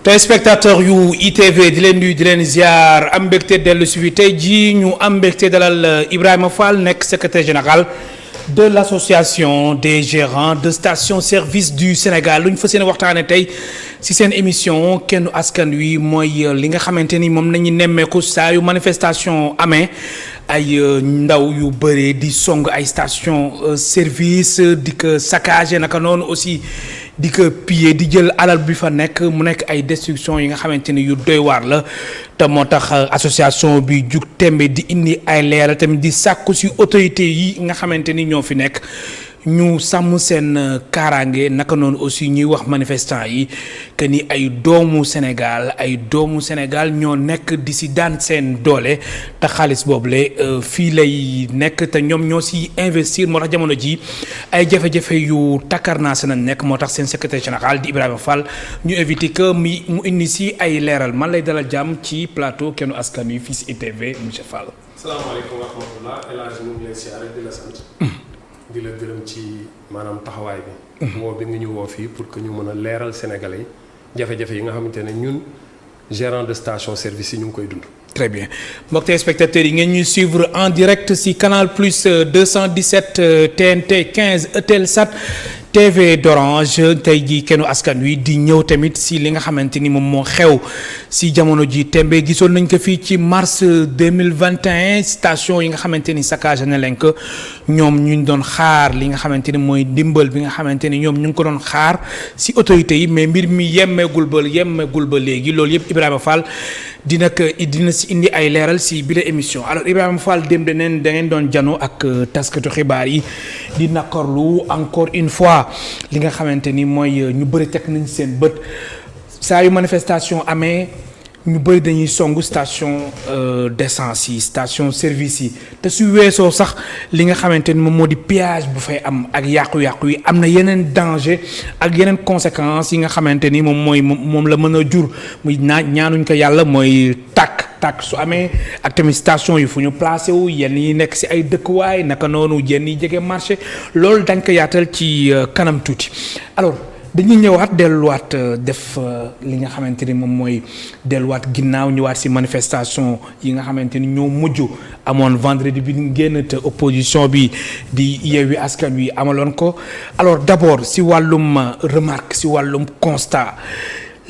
téléspectateur yu ITV di leen nuyu di leen ziar am mbégte dellu si fi tey jii ñu am mbégte dalal Ibrahima Fall nekk secrétaire général de l'association des gérants de stations-service du Sénégal lu ñu fas yéene waxtaane tey si seen émission kennu askan wi mooy li nga xamante ni moom nañu nemmeeku saa yu manifestation amee ay ndaw yu bëre di song ay station service di ko saccagé naka noonu aussi di ko piller di jël alal bi fa nekk mu nekk ay destruction yi nga xamante ni yu doy waar la te moo tax association bi jug tembe di indi ay leeral tamit di sàkku si autorité yi nga xamante ni ñoo fi nekk ñu sàmm seen kaaraange naka noonu aussi ñuy wax manifestant yi que ni ay doomu Sénégal ñoo nekk di si daan seen doole te xaalis boobule fii lay nekk te ñoom ñoo si investir moo tax jamono ji ay jafe-jafe yu takkarnaase nañ nekk moo tax seen secrétaire général di Ibrahima Fall ñu invité que mu indi si ay leeral man lay dalal jàmm ci plateau kennu askan wi fii si ITV monsieur Fall. salaamaaleykum wa rahmatulah El Hadj ñu ngi lay siyaare di la sant. di la gërëm ci maanaam taxawaay bi. woo bi nga ñu woo fii pour que ñu mën a leeral Sénégalais yi jafe-jafe yi nga xamante ne ñun gérant de station service yi ñu ngi koy dund. très bien mbokk téléspectateurs yi ngeen ñuy suivre en direct si Canal Plus 217 TNT 15 Eutelsat TV d'Orange tey jii kennu askan wi di ñëw tamit si li nga xamante ni moom moo xew si jamono ji tembe gisoon nañ ko fii ci mars 2021 station yi nga xamante ni saccagé na leen ko ñoom ñu doon xaar li nga xamante ni mooy ndimbal bi nga xamante ni ñoom ñu ngi ko doon xaar si autorités yi mais mbir mi yemmeegul ba léegi loolu yëpp Ibrahima Fall dina si indi ay leeral si bile émission alors Ibrahima Fall démb da ngeen doon jano ak taskatu xibaar yi di naqarlu encore une fois li nga xamante ni mooy ñu bëri teg nañ seen bët saa yu manifestation amee ñu bëri dañuy songu station d'essence yi station service yi te su weesoo sax li nga xamante ni moom moo di péage bu fay am ak yàqu-yàqu yi am na yeneen danger ak yeneen conséquences yi nga xamante ni moom la mën a jur muy ñaanuñ ko yàlla mooy tàkk su amee ak tamit station yi fu ñu placé wu yenn yi nekk si ay dëkkuwaay naka noonu yenn yi jege marché loolu dañ ko yaatal ci kanam tuuti alors dañuy ñëwaat delluwaat def li nga xamante ni moom mooy delluwaat ginnaaw ñëwaat si manifestation yi nga xamante ni ñoo mujj amoon vendredi bi génn te opposition bi di Yewwi Askan Wi amaloon ko alors d'abord si wàllum remarque si wàllum constat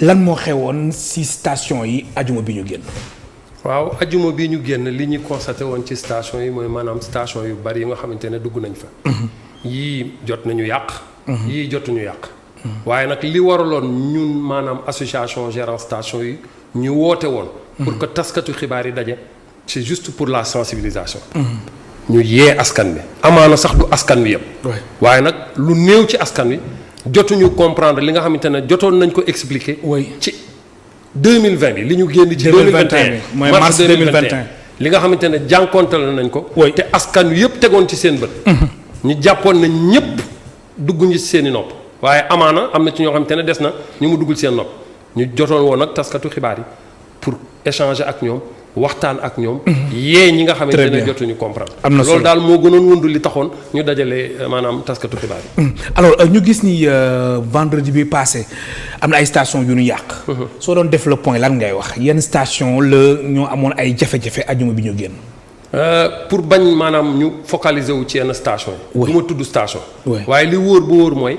lan moo xewoon si station yi ajuma bi ñu génn. waaw ajuma bi ñu génn li ñu constaté woon ci station yi mooy maanaam station yu bari yi nga xamante ne dugg nañ fa. yii jot nañu yàq. yii jotuñu yàq. waaye nag li waraloon ñun maanaam association gérant station yi ñu woote woon. pour que taskatu xibaar yi daje. c'est juste pour la sensibilisation. ñu yee askan wi. amaana sax du askan wi yëpp. waaye nag lu néew ci askan wi jotuñu comprendre li nga xamante ne jotoon nañ ko expliquer. ci 2020 bi li ñu génn ci 2021 mooy mars 2021 li nga xamante ne jànkoontal nañ ko. te askan wi yëpp tegoon ci seen bët. ñu jàppoon nañ ñëpp dugg ñu ci seen i nopp. waaye amaana am na ci ñoo xamante ne des na ñu mu duggul seen nopp ñu jotoon woon nag taskatu xibaar yi pour échanger ak ñoom waxtaan ak ñoom. yee ñi nga xamante ne jotuñu comprendre. am na loolu daal moo gënoon wundu li taxoon ñu dajale maanaam taskatu xibaar yi. alors ñu gis ni vendredi bi passé am na ay station yu ñu yàq. soo doon def le point lan ngay wax yenn station la ñoo amoon ay jafe-jafe ajuma bi ñu génn. pour bañ maanaam ñu focaliser wu ci yenn station yi. du ma tudd station. waaye li wóor bu wóor mooy.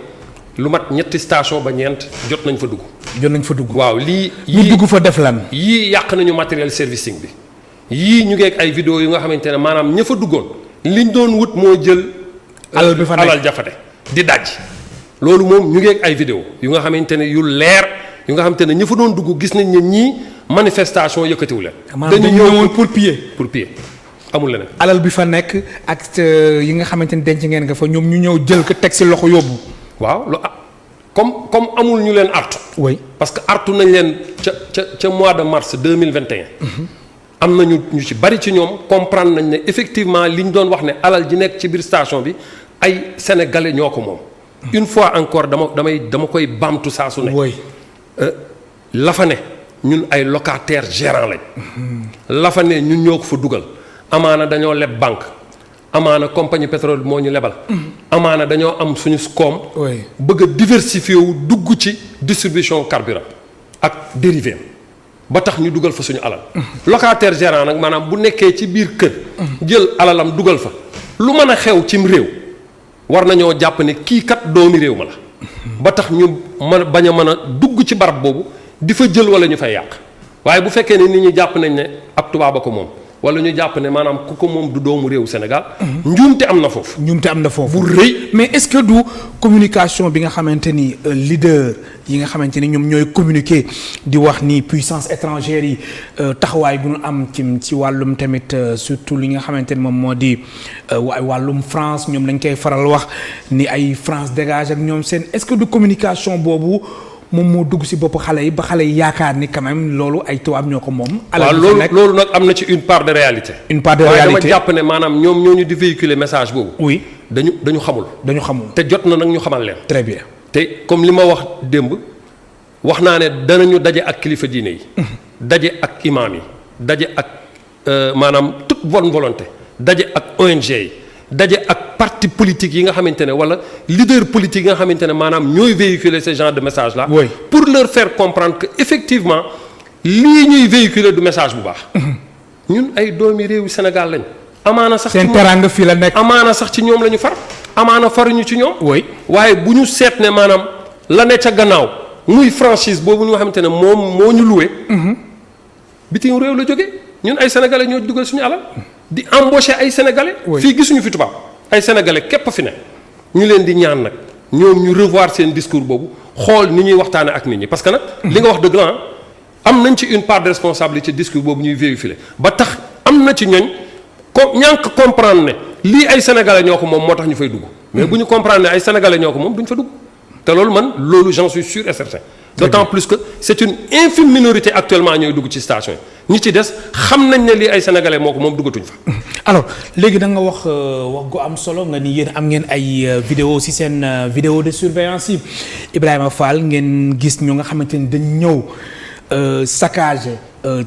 lu mat ñetti station ba ñeent jot nañ fa dugg. waaw lii ñu dugg fa def lan. yii yàq nañu matériel servicing bi yii ñu ngi ak ay vidéo yu nga xamante ne maanaam ña fa duggoon liñ doon wut moo jël. alal bi fa nekk alal jafate di daj. loolu moom ñu ngi ak ay vidéo yu nga xamante ne yu leer yu nga xamante ne ña fa doon dugg gis nañ ne ñii manifestation yëkkatiwu leen. dañu ñëwoon pour piller. amul leneen. alal bi fa nekk ak yi nga xamante ne denc ngeen nga fa ñoom ñu ñëw jël ko teg si loxo yóbbu. waaw comme amul ñu leen artu. oui parce que artu nañ leen ca mois de mars 2021. am na ñu ci bari ci ñoom comprendre nañ ne effectivement li ñu doon wax ne alal ji nekk ci biir station bi ay sénégalais ñoo ko moom. une fois encore dama koy baamtu saa su ne. oui la fa ne ñun ay locataires gérants lañ. la fa ne ñun ñoo ko fa dugal amaana dañoo leb banque. amaana compagnie pétrole moo ñu lebal. amaana dañoo am suñu koom. bëgg a diversifier wu dugg ci distribution carburant. ak dérivé ba tax ñu dugal fa suñu alal. locataire gérant nag maanaam bu nekkee ci biir kër. jël alalam dugal fa lu mën a xew cim réew war nañoo jàpp ne kii kat doomi réew ma la. ba tax ñu bañ a mën a dugg ci barab boobu di fa jël wala ñu fay yàq waaye bu fekkee ne nit ñi jàpp nañ ne ab tubaab a ko moom wala ñu jàpp ne maanaam ku ko moom du doomu réew Sénégal. njuumte am na foofu. njuumte am na foofu bu rëy. mais est-ce que du communication bi nga xamante ni leader yi nga xamante ni ñoom ñooy communiquer di wax ni puissance étrangère yi taxawaay bu ñu am ci wàllum tamit surtout li nga xamante ni moom moo di wàllum France ñoom lañ koy faral wax ni ay France dégage ak ñoom seen est-ce que du communication boobu. moom moo dugg ci bopp xale yi ba xale yi yaakaar ni quand même loolu ay tubaab ñoo ko moom. waaw loolu nag am na ci une part de réalité. une part de réalité waaye dama jàpp ne maanaam ñoom ñoo ñu di véhiculer message boobu. oui dañu xamul. dañu xamul te jot na nag ñu xamal leen. très bien te comme li ma wax démb wax naa ne danañu daje ak kilifa diine yi. daje ak imaam yi. daje ak maanaam toute bonne volonté. daje ak ONG yi. daje ak parti politique yi nga xamante ne wala leader politique yi nga xamante ne maanaam ñooy véhiculer ce genre de message là. Oui. Pour leur faire comprendre que effectivement lii ñuy véhiculer du message bu baax. ñun ay doomi réewu Sénégal lañ. amaana sax seen teraanga fii la nekk. amaana sax ci ñoom la ñu far. amaana faruñu ci ñoom. oui waaye bu ñu seet ne maanaam la ne ca gannaaw muy franchise boobu ñu nga xamante ne moom moo ñu loué. bitim réew la jógee ñun ay sénégalais ñoo dugal suñu alal. di embaucher ay sénégalais. fii gisuñu fi tubaab ay sénégalais képp fi ne. ñu leen di ñaan nag ñoom ñu revoir seen discours boobu xool ni ñuy waxtaane ak nit ñi parce que nag. li nga wax dëgg la am nañ ci une part de responsabilité discours boobu ñuy véhiculer ba tax am na ci ñooñ ñànk comprendre ne lii ay sénégalais ñoo ko moom moo tax ñu fay dugg. mais bu ñu comprendre ne ay sénégalais ñoo ko moom duñ fa dugg. te loolu j'en suis sûr et certain. d'autant plus que c'est une infime minorité actuellement ñooy dugg ci station yi ñi ci des xam nañ ne lii ay sénégalais moo ko moom duggatuñ fa. alors léegi da nga wax gu am solo nga ni yéen am ngeen ay vidéo ci seen vidéo de surveillance yi Ibrahima Fall ngeen gis ñoo nga xamante ni dañ ñëw saccage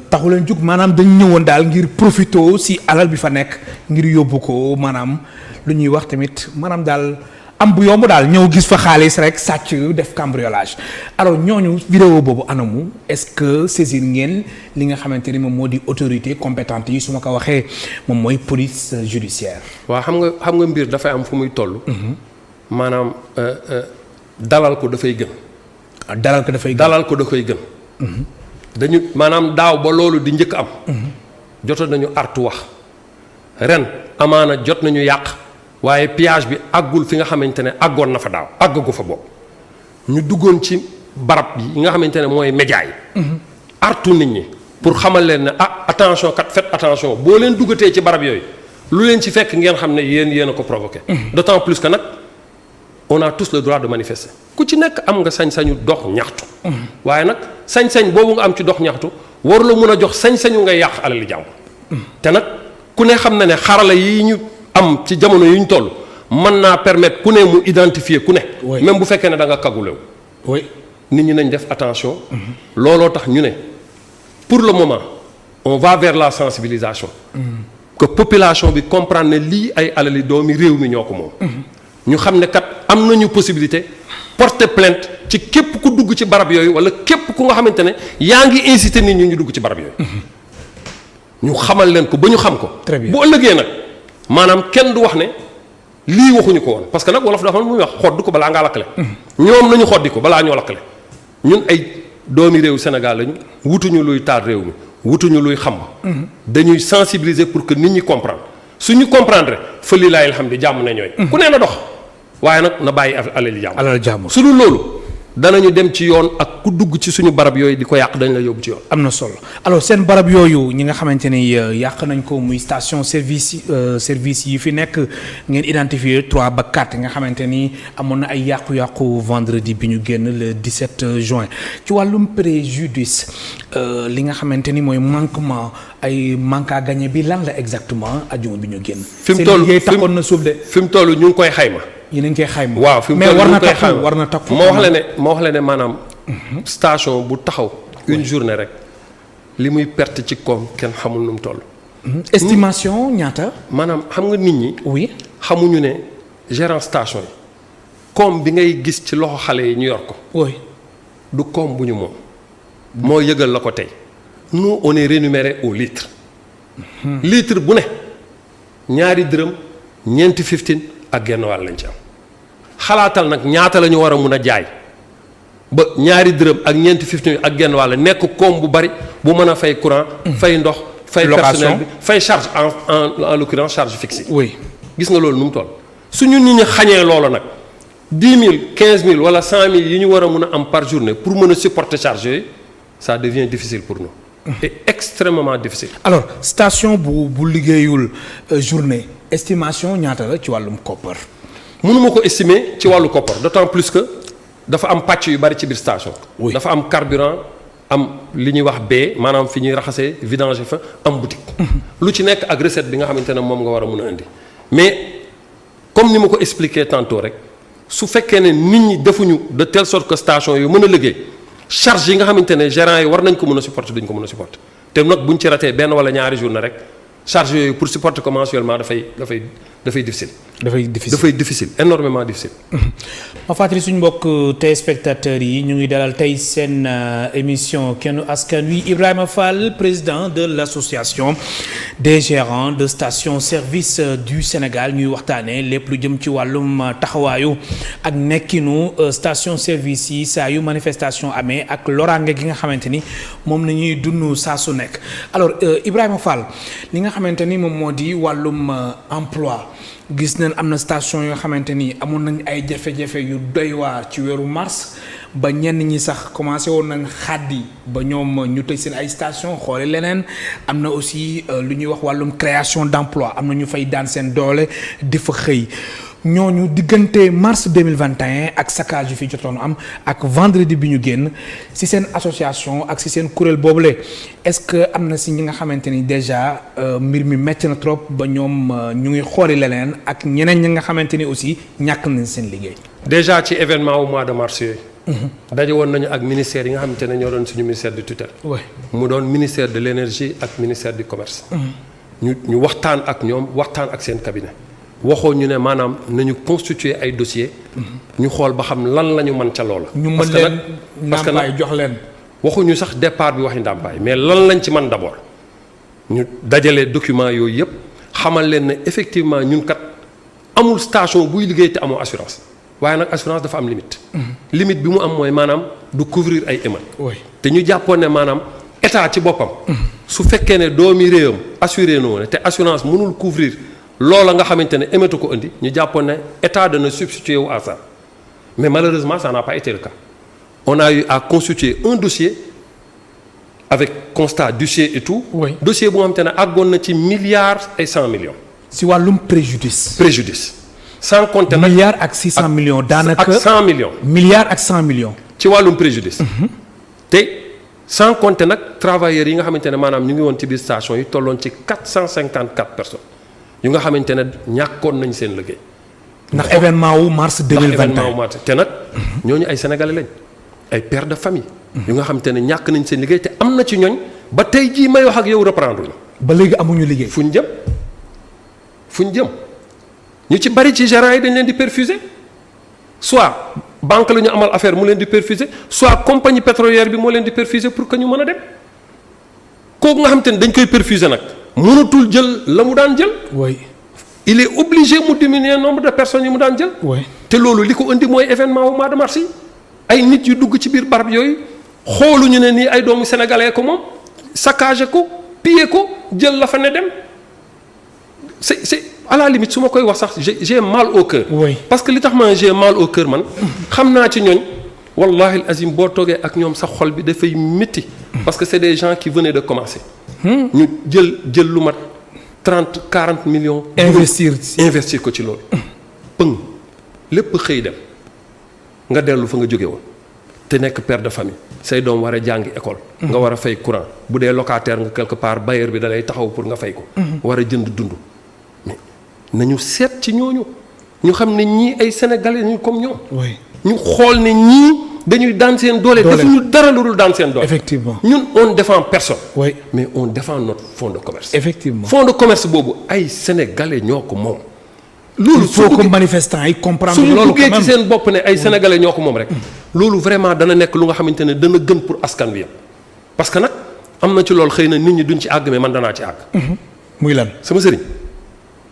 taxu leen jug maanaam dañ ñëwoon daal ngir profité ci alal bi fa nekk ngir yóbbu ko maanaam lu ñuy wax tamit maanaam daal. am bu yomb daal ñëw gis fa xaalis rek sàcc def cambriolage alors ñooñu vidéo boobu anamu est-ce que saisir ngeen li nga xamante ni moom moo di autorité compétente yi su ma ko waxee moom mooy police judiciaire. waaw xam nga mbir dafay am fu muy toll. maanaam dalal ko dafay gën. dalal ko dafay gën dalal ko da koy gën. dañu maanaam daaw ba loolu di njëkk am. jotoon nañu artu wax ren amaana jot nañu yàq. waaye pillage bi àggul fi nga xamante ne àggoon na fa daaw àggagu fa boobu ñu duggoon ci barab yi nga xamante ne mooy média yi. artu nit ñi pour xamal leen ne attention kat faites attention boo leen duggatee ci barab yooyu lu leen ci fekk ngeen xam ne yéen a ko provoqué. d'autant plus que nag on a tous le droit de manifester ku ci nekk am nga sañ-sañu dox ñaxtu. waaye nag sañ-sañ boobu nga am ci dox ñaxtu war la mun a jox sañ-sañu ngay yàq alali jàmm. te nag ku ne xam na ne xarala yi ñu. am ci jamono yu ñu toll mën naa permettre ku ne mu identifier ku ne. même bu fekkee ne da nga kagulew. oui nit ñi nañ def attention. looloo tax ñu ne pour le moment on va vers la sensibilisation. que population bi comprendre ne lii ay alali doomi réew mi ñoo ko moom. ñu xam ne kat am nañu possibilité porter plainte ci képp ku dugg ci barab yooyu wala képp ku nga xamante ne yaa ngi inciter nit ñi ñu dugg ci barab yooyu. ñu xamal leen ko ba ñu xam ko. très bien bu ëllëgee nag. maanaam kenn du wax ne lii waxuñu ko woon parce que nag wolof dafa muy wax xodd ko balaa ngaa lakkale. ñoom nañu xoddi ko balaa ñoo lakkale. ñun ay doomi réew Sénégal lañu wutuñu luy taal réew mi wutuñu luy xam. dañuy sensibiliser pour que nit ñi comprendre suñu comprendre fa lilaay alhamdi jàmm na ñooy. ku nee na dox waaye nag na bàyyi alal jàmm. alal jàmm su dul loolu danañu dem ci yoon ak ku dugg ci suñu barab yooyu di ko yàq dañ la yóbbu ci yoon. am na solo alors seen barab yooyu ñi nga xamante ni yàq nañ ko muy station service yi fi nekk ngeen identifier 3 ba 4 nga xamante ni amoon na ay yàqu-yàqu vendredi bi ñu génn le 17 juin ci wàllum préjudice li nga xamante ni mooy manquement ay manque à gagner bi lan la exactement ajuma bi ñu génn. fi mu toll seen liggéey taxoon na suuf de. fi mu toll ñu ngi koy xayma. yéen a ngi koy xayma. waaw fi mu mais toll war ñu na ngi koy takku xayma war na takku. moo wax la ne maanaam. station bu taxaw. une journée rek li muy perte ci koom kenn xamul nu mu toll. estimation ñaata. maanaam xam nga nit ñi. oui xamuñu ne gérant station yi koom bi ngay gis ci loxo xale yi ñu yor ko. oui du koom bu ñu moom moo yëgal la ko tey nous on est rémunéré au litre. litre bu ne ñaari dërëm ñeenti 15 ak genn wàll lañ ci am xalaatal nag ñaata la ñu war a mun a jaay ba ñaari dërëm ak ñeenti 15 ak genn wàll nekk koom bu bari bu mën a fay courant. fay ndox fay personnel bi fay charge en l'occurrence charge fixe. oui gis nga loolu nu mu toll su ñu nit ñi xañee loolu nag 10 000 15 000 wala 100 000 yi ñu war a mun a am par journée pour mën a supporter charge yooyu ça devient difficile pour nous. c'est extrêmement difficile. alors station bu liggéeyul journée estimation ñaata la ci wàllum koppar. mënuma ko estimer ci wàllu koppar d'autant plus que dafa am pàcc yu bari ci biir station. dafa am carburant am li ñuy wax bee maanaam fi ñuy raxasee vidanger fa am boutique. lu ci nekk ak recette bi nga xamante ne moom nga war a mun a indi mais comme ni ma ko expliqué tantôt rek su fekkee ne nit ñi defuñu de telle sorte que station yu mën a liggéey charge yi nga xamante ne gérants yi war nañ ko mën a supporter duñ ko mën a supporter te nag buñ ci ratee benn wala ñaari journée rek charge yooyu pour supporter ko mensuellement dafay difficile. dafay difficile énormément difficile. ma fàttali suñu mbokk téléspectateurs yi ñu ngi dalal tey seen émission Kennu Askan Wi Ibrahima Fall président de l'association des gérants de stations service du Sénégal ñuy waxtaanee lépp lu jëm ci wàllum taxawaayu ak nekkinu station service yi saa yu manifestation amee ak loraange gi nga xamante ni moom la ñuy dund saa su nekk alors Ibrahima Fall li nga xamante ni moom moo di wàllum emploi. gis nañ am na station yoo xamante ni amoon nañ ay jafe-jafe yu doy waar ci weeru mars ba ñenn ñi sax commencé woon nañ xàddi ba ñoom ñu tëj seen ay station xoole leneen am na aussi lu ñuy wax wàllum création d'emploi am na ñu fay daan seen doole di fa xëy ñooñu diggante mars 2021 ak saccage yu fi jotoon am ak vendredi bi ñu génn ci seen association ak ci seen kuréel boobule est-ce que am na ci ñi nga xamante ni déjà mbir mi metti na trop ba ñoom ñu ngi xooli leneen ak ñeneen ñi nga xamante ni aussi ñàkk nañ seen liggéey. déjà ci événement au mois de mars yooyu. daje woon nañu ak ministère yi nga xamante ne ñoo doon suñu ministère de tutelle. mu doon ministère de l'énergie ak ministère du commerce. ñu waxtaan ak ñoom waxtaan ak seen cabinet. waxoo ñu ne maanaam nañu constituer ay dossiers. ñu xool ba xam lan la ñu mën ca loola. ñu mën leen ndàmpaay jox leen. waxuñu sax départ bi waxi ndàmpaay mais lan lañ ci mën d'abord ñu dajale documents yooyu yëpp xamal leen ne effectivement ñun kat amul station buy liggéey te amoo assurance waaye nag assurance dafa am limite. limite bi mu am mooy maanaam du couvrir ay émeutes. te ñu jàppoon ne maanaam état ci boppam. su fekkee ne doomi réewam assuré noo ne te assurance mënul couvrir. loola nga xamante ne émétu ko indi ñu jàppoon ne état dana substituer wu à ça mais malheureusement ça n'a pas été le cas on a eu à constituer un dossier avec constat d'huissier et tout. dossier bu nga xamante ne àggoon na ci milliards et 100 millions. si wàllum préjudice. sans compter nag milliards ak 600 millions daanaka ak 100 millions. milliards ak 100 millions. ci wàllum préjudice. te sans compter nag travailleurs yi nga xamante ne maanaam ñu ngi woon ci biir station yi tolloon ci 454 personnes. yu nga xamante ne ñàkkoon nañ seen liggéey. ndax événement wu mars 2021 te nag ñooñu ay sénégalais lañ ay pères de famille. yu nga xamante ne ñàkk nañ seen liggéey te am na ci ñooñ ba tey jii may wax ak yow reprendre ñu. ba léegi amuñu liggéey. fu ñu jëm ñu ci bari ci gérants yi dañ leen di perfuser soit banque la ñu amal affaire mu leen di perfuser soit compagnie pétrolière bi moo leen di perfuser pour que ñu mën a dem kooku nga xamante ne dañ koy perfuser nag. mënatul jël la mu daan jël. oui. il est obligé mu diminuer nombre de personnes yi mu daan jël. oui. te loolu li ko indi mooy événement au mois de mars yi ay nit yu dugg ci biir barab yooyu xooluñu ne nii ay doomu sénégalais ko moom saccagé ko pillé ko jël la fa ne dem c'est à la limite su ma koy wax sax j'ai mal au cœur. oui. parce que li tax man j'ai mal au cœur man xam naa ci ñooñ wallahi azim boo toogee ak ñoom sa xol bi dafay métti. parce que c'est des gens qui venaient de commencer. ñu jël lu mat 30-40 millions. investir ko ci loolu. pëng lépp xëy dem nga dellu fa nga jóge woon te nekk père de famille say doom war a jàngi école. nga war a fay courant bu dee locataire nga quelque part bailleur bi da lay taxaw pour nga fay ko. war a jënd dund mais nañu seet ci ñooñu ñu xam ne ñii ay sénégalais ñu comme ñoom. ñu xool ne ñii. dañuy daan seen doole. defuñu dara lu dul daan seen doole. effectivement ñun on défend personne. oui. mais on défend notre fonds de commerce. effectivement fonds de commerce boobu ay sénégalais ñoo ko moom. loolu faut que manifestants yi comprendre loolu quand même suñu duggee ci seen bopp ne ay sénégalais ñoo ko moom rek. loolu vraiment dana nekk lu nga xamante ne dana gën pour askan wi yëpp. parce que nag am na ci loolu xëy na nit ñi duñ ci àgg mais man danaa ci àgg. muy lan sama sëriñ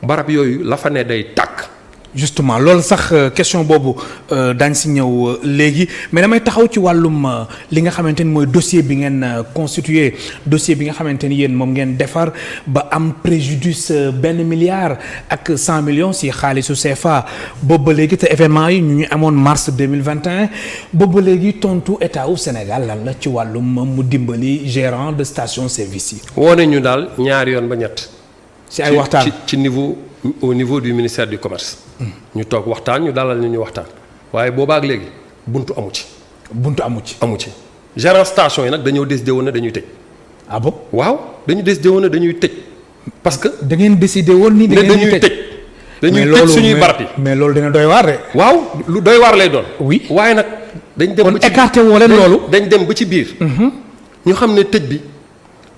barab yooyu la fa ne day tàkk. justement loolu sax question boobu daañ si ñëw léegi mais damay taxaw ci wàllum li nga xamante ni mooy dossier bi ngeen constitué dossier bi nga xamante ni yéen moom ngeen defar ba am préjudice 1 milliard ak 100 millions si xaalisu CFA boobu ba léegi te événement yi ñu amoon mars 2021 boobu ba léegi tontu état wu Sénégal lan la ci wàllum mu dimbali gérant de station service yi. woone ñu daal ñaari yoon ba ñett. si ay waxtaan ci niveau au niveau du ministère du commerce. ñu toog waxtaan ñu dalal ñu waxtaan waaye boobaak léegi buntu amu ci. buntu amu ci. amu ci gérant station yi nag dañoo décidé woon ne dañuy tëj. ah bon waaw dañu décidé woon ne dañuy tëj. parce que da ngeen décidé woon ni dañuy tëj. dañuy tëj suñuy barab yi mais loolu dina doy waar de. waaw lu doy waar lay doon. oui waaye nag dañ dem kon ba ci écarté woo leen loolu. dañ dem ba ci biir. ñu xam ne tëj bi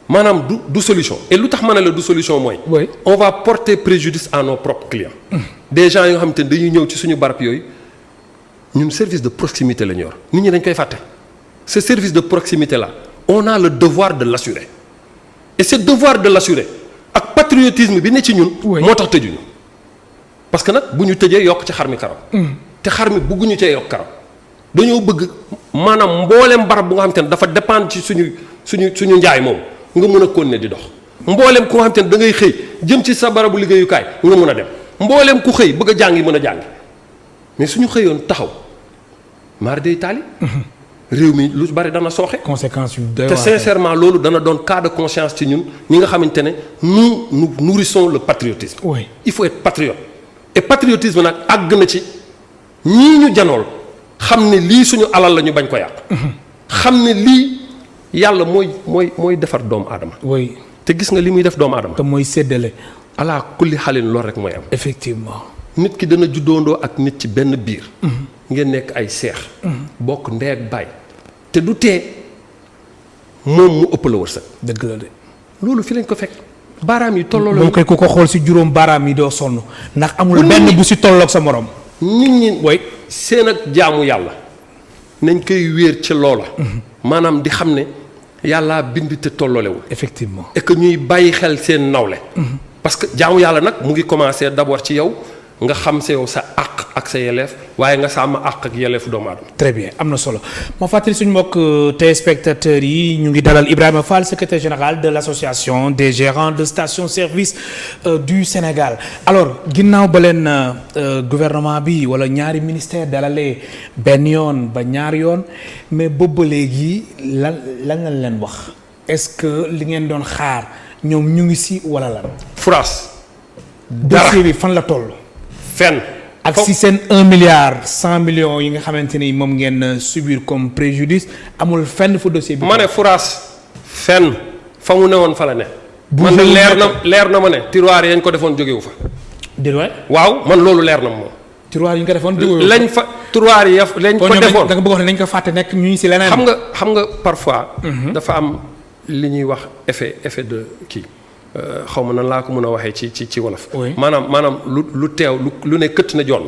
maanaam du solution et lu tax ma ne la du solution mooy. oui on va porter préjudice à nos propres clients. des gens yoo xam te ne dañuy ñëw ci suñu barab yooyu ñun service de proximité la ñu yor nit ñi dañ koy fàtte. ce service de proximité là on a le devoir de l'assurer et ce devoir de l'assurer ak patriotisme bi ne ci ñun. moo tax tëjuñu parce que nag bu ñu tëjee yokk ci xar mi karaw. te xar mi bëgguñu cee yokk karaw dañoo bëgg maanaam mbooleem barab bu nga xam te ne dafa dépendre ci suñu njaay moom nga mën a continuer di dox mbooleem ku nga xam te ne da ngay xëy jëm ci sa barabu liggéeyukaay nga mën a dem mbooleem ku xëy bëgg a jàngi mën a jàngi mais suñu xëyoon taxaw maar day taali réew mi lu bari dana sooxe. conséquences yu doy te waar sincèrement loolu dana doon cas de conscience ci ñun ñi nga xamante ne nous nourrissons le patriotisme. oui il faut être patriote et patriotisme nag àgg na ci ñii ñu janool xam ne lii suñu alal la ñu bañ ko yàq. xam ne lii yàlla mooy defar doomu aadama. oui te gis nga li muy def doomu aadama. te mooy séddale. ala kulli xalin loolu rek mooy am. effectivement. nit ki dana juddoondoo ak nit ci benn biir. ngeen nekk ay seex. bokk ndey ak baay. te du tee moom mu ëpp la wërsëg. dëgg la de. loolu fi lañ ko fekk. baaraam yi tolloo la. moom koy ku ko xool si juróom baaraam yi doo sonn ndax amul benn bu si tolloog sa morom. nit ñi way seen ak jaamu yàlla nañ koy wéer ci loola. maanaam di xam ne yàllaa bind te tolloolewul. effectivement. et que ñuy bàyyi xel seen nawle. parce que jaamu yàlla nag mu ngi commencer d'abord ci yow nga xam sa yow sa àq ak sa yelleef waaye nga sàmm àq ak yelleefu doomu aadama. très bien am na solo ma fàttali suñu mbokk téléspectateurs yi ñu ngi dalal Ibrahima Fall secrétaire général de l'association des gérants de stations-service du Sénégal alors ginnaaw ba leen gouvernement bi wala ñaari ministère dalalee benn yoon ba ñaari yoon mais boobu ba léegi lan lañ leen wax est-ce que li ngeen doon xaar ñoom ñu ngi si wala lan. France. dara dossier bi fan la toll. fenn. ak si seen 1 milliard 100 millions yi nga xamante ni moom ngeen subir comme préjudice amul fenn fu dossier bi. ma ne France fenn fa mu newoon fa la ne. man de leer na ma ne. tiroir yañ ko defoon jógewu fa. déedéet. waaw man loolu leer na ma moom. tiroir yi ñu ko defoon jógewu fa lañ fa tiroir yi lañ ko defoon da nga bëggoon ne nañ ko fàtte nekk ñu ngi si leneen. xam nga parfois. dafa am li ñuy wax effet de kii. xaw ma nan laa ko mën a waxee ci wolof. maanaam lu teew lu ne këtt na jonn.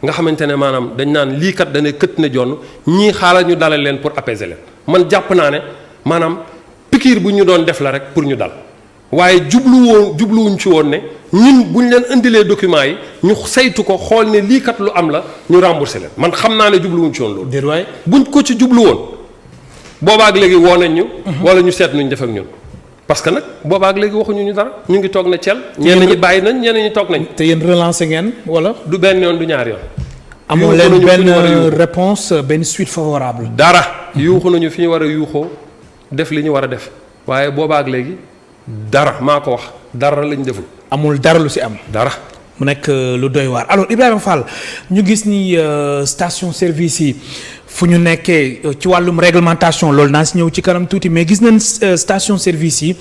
nga xamante ne maanaam dañ naan lii kat dane këtt na jonn ñii xaaral ñu dalal leen pour apaiser leen man jàpp naa ne maanaam pikiir bu ñu doon def la rek pour ñu dal waaye jubluwuñ ci woon ne ñun bu ñu leen indilee documents yi ñu saytu ko xool ne lii kat lu am la ñu rembourser leen man xam naa ne jubluwuñ ci woon loolu. déedéet buñ ko ci jublu woon boobaak léegi woo nañ ñu. wala ñu seet nuñ def ak ñun. parce que nag boobaak léegi waxuñu ñu dara ñu ngi toog na cel ñenn ñi bàyyi nañ ñenn ñi toog nañ. te yéen relancé ngeen wala. du benn yoon du ñaar yoon. amoo leen benn réponse benn suite favorable. dara yuuxu nañu fi ñu war a yuuxoo def li ñu war a def waaye boobaak léegi dara maa ko wax dara lañ deful. amul dara lu si am. dara. mu nekk lu doy waar alors Ibrahima Fall ñu gis ni station service yi fu ñu nekkee ci wàllum réglementation loolu naa si ñëw ci kanam tuuti mais gis nañ station service yi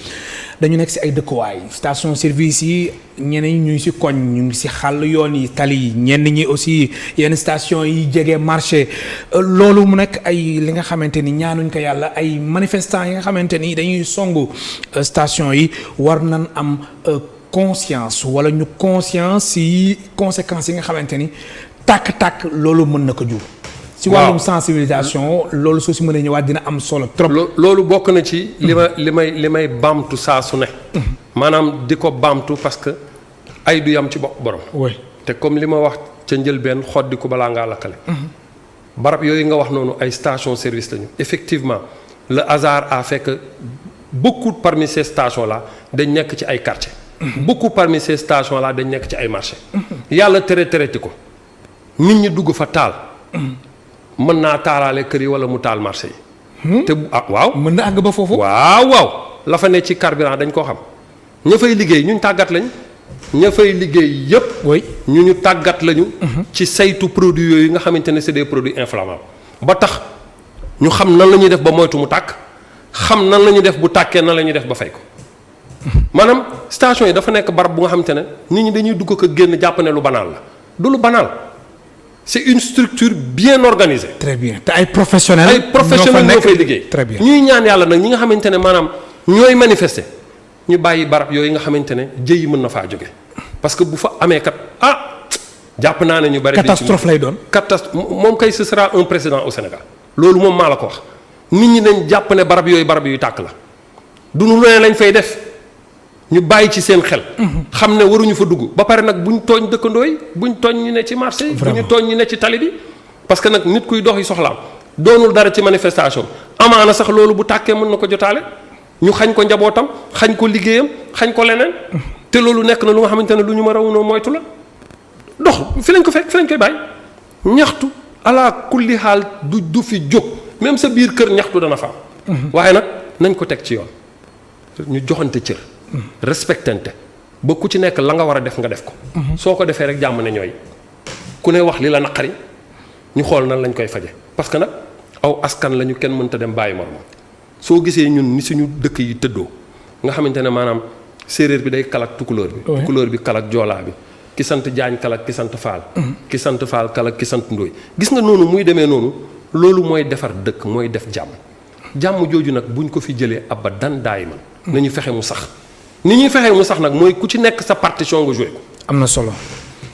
dañu nekk si ay dëkkuwaay station service yi ñeneen ñi ñu ngi si koñ ñu ngi si xàll yoon yi tali yi ñenn ñi aussi yenn station yi jege marché loolu mu nekk ay li nga xamante ni ñaanuñ ko yàlla ay manifestants yi nga xamante ni dañuy songu station yi war nañ am conscience wala ñu conscience yi conséquences yi nga xamante ni tàkk-tàkk loolu mën na ko jur ci wàllum sensibilisation loolu soo si mënee ñëwaat dina am solo trop. loolu bokk na ci li may baamtu saa su ne. maanaam di ko baamtu parce que ay du yam ci bopp borom. oui te comme li ma wax ca njëlbeen xoddi ko balaa ngaa lakkale. barab yooyu nga wax noonu ay station service lañu effectivement le hasard a fait que beaucoup parmi ces stations là dañ nekk ci ay quartiers. beaucoup parmi ces stations là dañ nekk ci ay marchés. yàlla tereti ko nit ñi dugg fa taal. mën naa taalaale kër yi wala mu taal marché yi. te waaw. mën na àgg ba foofu. waaw la fa ne ci carburant dañ koo xam ña fay liggéey ñun tàggat lañ ña fay liggéey yépp oui ñu tàggat lañu. ci saytu produits yooyu nga xamante ne c'est des produits inflammables ba tax ñu xam nan la ñuy def ba moytu mu tàkk xam nan la ñuy def bu tàkkee nan la ñuy def ba fay ko maanaam station yi dafa nekk barab bu nga xamante ne nit ñi dañuy dugg ko génn jàpp ne lu banal la du lu banal. c'est une structure bien organisée. très bien te ay professionnels. ñoo fay liggéey. très bien ñuy ñaan yàlla nag ñi nga xamante ne maanaam ñooy manifester ñu bàyyi barab yooyu nga xamante ne jëyi mën na faa jóge parce que bu fa amee kat jàpp naa ne ñu bari. catastrophe lay doon. moom kay ce sera un précédent au Sénégal. loolu moom maa la ko wax nit ñi dañ jàpp ne barab yooyu tàkk la du nu leen lañ fay def. ñu bàyyi ci seen xel. xam ne waruñu fa dugg ba pare nag buñ tooñ dëkkandoo yi buñ tooñ ñu ne ci marché yi. buñu tooñ ñu ne ci tali bi. parce que nag nit kuy dox yi soxlaam doonul dara ci manifestation amaana sax loolu bu tàkkee mën na ko jotaale ñu xañ ko njabootam xañ ko liggéeyam xañ ko leneen. te loolu nekk na lu nga xamante ne lu ñu mën a wunoo moytu la dox fi lañ ko fekk fi lañ koy bàyyi ñaxtu ala kulli xaal du fi jóg même sa biir kër ñaxtu dana fa am. waaye nag nañ ko teg ci yoon ñu joxante cër. respectante ba ku ci nekk la nga war a def nga def ko. soo ko defee rek jàmm ne ñooy ku ne wax li la naqari ñu xool nan lañ koy faje parce que nag aw askan lañu kenn mënta dem bàyyi moromam soo gisee ñun ni suñu dëkk yi tëddoo nga xamante ne maanaam séeréer bi day kalak tukulóor bi. tukulóor bi kalak joolaa bi ki sant jaañ kalak ki sant faal. ki sant faal kalak ki sant ndóoy gis nga noonu muy demee noonu loolu mooy defar dëkk mooy def jàmm jooju nag buñ ko fi jëlee abadan daay man nañu fexe mu sax. ni ñuy fexee mu sax nag mooy ku ci nekk sa partition nga joué ko. am na solo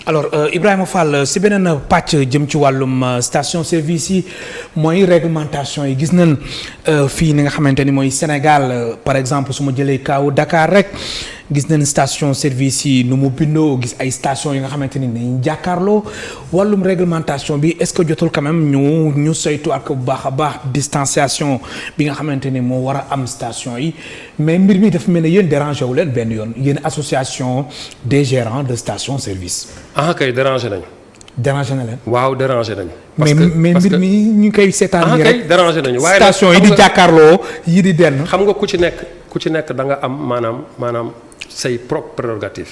alors Ibrahima Fall si beneen pàcc jëm ci wàllum station service yi mooy réglementation yi gis nañ fii ni nga xamante ni mooy Sénégal par exemple su ma jëlee kaawu Dakar rek gis nañ station service yi nu mu bindoo gis ay station yi nga xamante ni nañ jàkkaarloo wàllum réglementation bi est-ce que jotul quand même ñu saytu ak bu baax a baax distanciation bi nga xamante ni moo war a am station yi mais mbir mi dafa mel ne yéen dérangé wu leen benn yoon yéen association des gérants de station service. kay dérangé nañu. dérangé na leen. waaw dérangé nañu. mais mbir mi ñu ngi koy seetaan nii rek dérangé nañu waaye station yi di jàkkaarloo yi di denn. xam nga ku ci nekk da nga am maanaam say propre prérogative.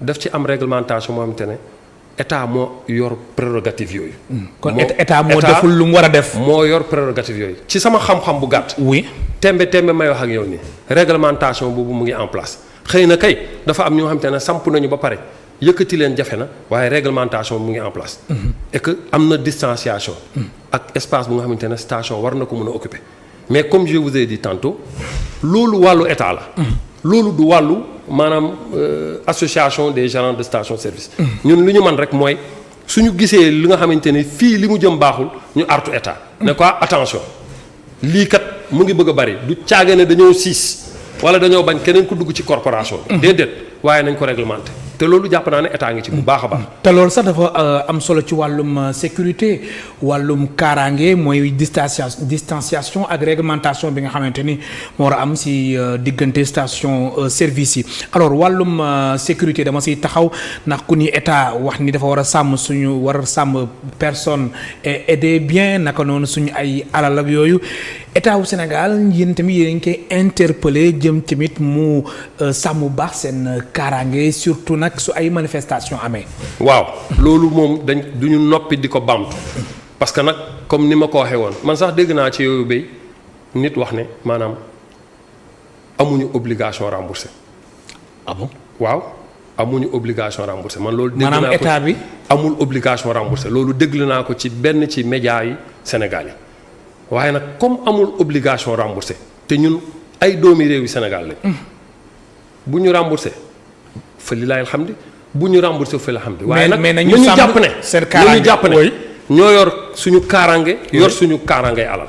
daf ci am réglementation moo xamante ne état moo yor prérogative yooyu. kon état moo deful lu mu war a def. moo yor prérogative yooyu. ci sama xam-xam bu gàtt. oui tembe may wax ak yow nii réglementation boobu mu ngi en place xëy na kay dafa am ñoo xamante ne samp nañu ba pare. yëkkati leen jafe na waaye réglementation mu ngi en place. et que am na distanciation. ak espace bu nga xamante ne station war na ko mën a occuper mais comme je vous ai dit tantôt loolu wàllu état la. loolu du wàllu maanaam association des gérants de station service. ñun li ñu mën rek mooy suñu gisee li nga xamante ne fii li mu jëm baaxul ñu artu état. ne quoi attention lii kat mu ngi bëgg a bari du caage ne dañoo siis wala dañoo bañ keneen ku dugg ci corporation bi. déedéet waaye nañ ko réglementé. te loolu jàpp naa ne état ngi ci bu baax a baax. te loolu sax dafa am solo ci wàllum sécurité wàllum kaaraange mooy distanciation ak réglementation bi nga xamante ni moo war a am si diggante station service yi alors wàllum sécurité dama siy taxaw ndax ku ni état wax ni dafa war a sàmm sàmm personne et des biens naka noonu suñu ay alal ak yooyu état wu Sénégal yéen tamit yéen a ngi koy interpellé jëm tamit mu sàmm bu baax seen kaaraange surtout nag su ay manifestation amee. waaw loolu moom du ñu noppi di ko bamtu parce que nag comme ni ma ko waxee woon man sax dégg naa ci yooyu bay nit wax ne maanaam amuñu obligation remboursé. ah bon waaw amuñu obligation remboursé man loolu. dégg naa ko maanaam état bi amul obligation remboursé loolu déglu naa ko ci benn ci média yi Sénégal yi waaye nag comme amul obligation remboursé te ñun ay doomi réew yi Sénégal lañ. bu ñu remboursé. fa li laay alhamdi bu ñu remboursé fa la alhamdi waaye nag ñu jàpp ne ñoo yor suñu kaaraange. yor suñu kaaraange alal.